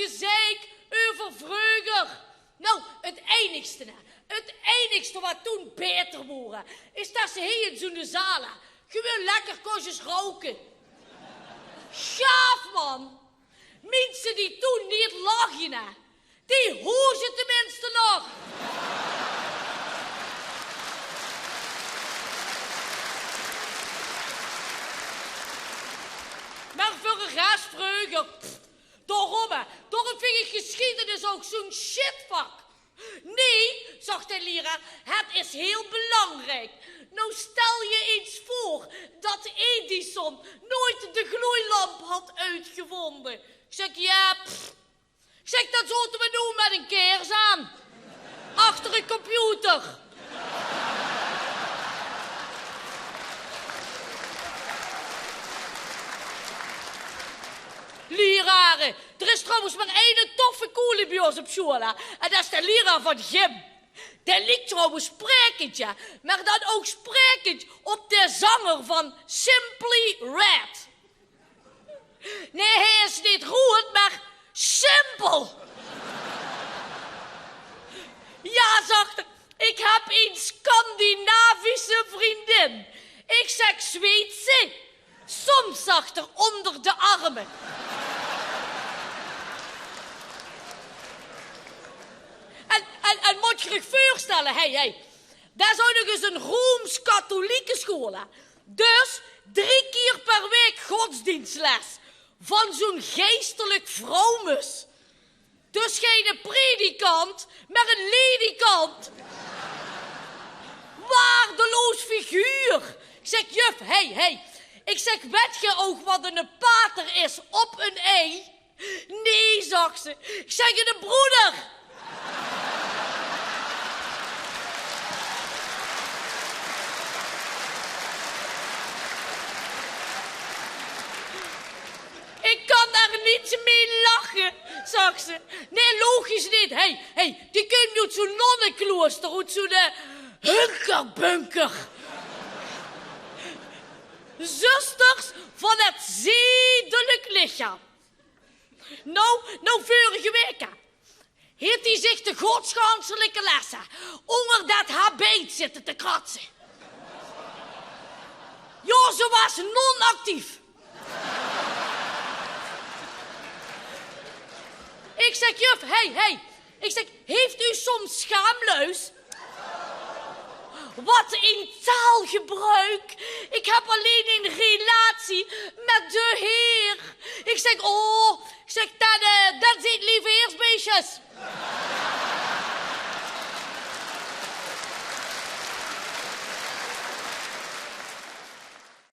gezeik over vroeger. Nou, het enigste wat toen beter wordt, is dat ze hier in zo'n zalen gewoon lekker kostjes roken. Gaaf, man. Mensen die toen niet lachen, die hoezen tenminste nog. Maar voor een rest vroeger, daarom vind ik geschiedenis ook zo'n shitvak. Nee, zegt de leraar, het is heel belangrijk. Nou stel je eens voor dat Edison nooit de gloeilamp had uitgevonden. Ik zeg, ja, ik zeg, dat zouden we doen met een keers aan. Achter een computer. Leraren. Er is trouwens maar één toffe koele bij ons op school. Hè? En dat is de leraar van gym. Die lijkt trouwens sprekend, ja. Maar dan ook sprekend op de zanger van Simply Red. Nee, hij is niet roerend, maar simpel. Ja, zegt hij, ik heb een Scandinavische vriendin. Ik zeg Zweedse. Soms, zegt er, onder de armen. En moet je je voorstellen, daar zou nog eens een Rooms-katholieke school, hè. Dus 3 keer per week godsdienstles van zo'n geestelijk vromus. Dus geen predikant, maar een ledikant. Waardeloos figuur. Ik zeg, juf, ik zeg, weet je ook wat een pater is op een ei? Nee, zegt ze. Ik zeg, een broeder. Ik kan daar niet mee lachen, zegt ze. Nee, logisch niet. Die komt uit zo'n nonnenklooster, uit zo'n hunkerbunker. Zusters van het zedelijk lichaam. Nou, vorige week heeft hij zich de godsganselijke lessen onder dat habit zitten te kratsen. Ja, ze was non-actief. Ik zeg, juf, ik zeg, heeft u soms schaamluis? Wat een taalgebruik. Ik heb alleen een relatie met de Heer. Ik zeg,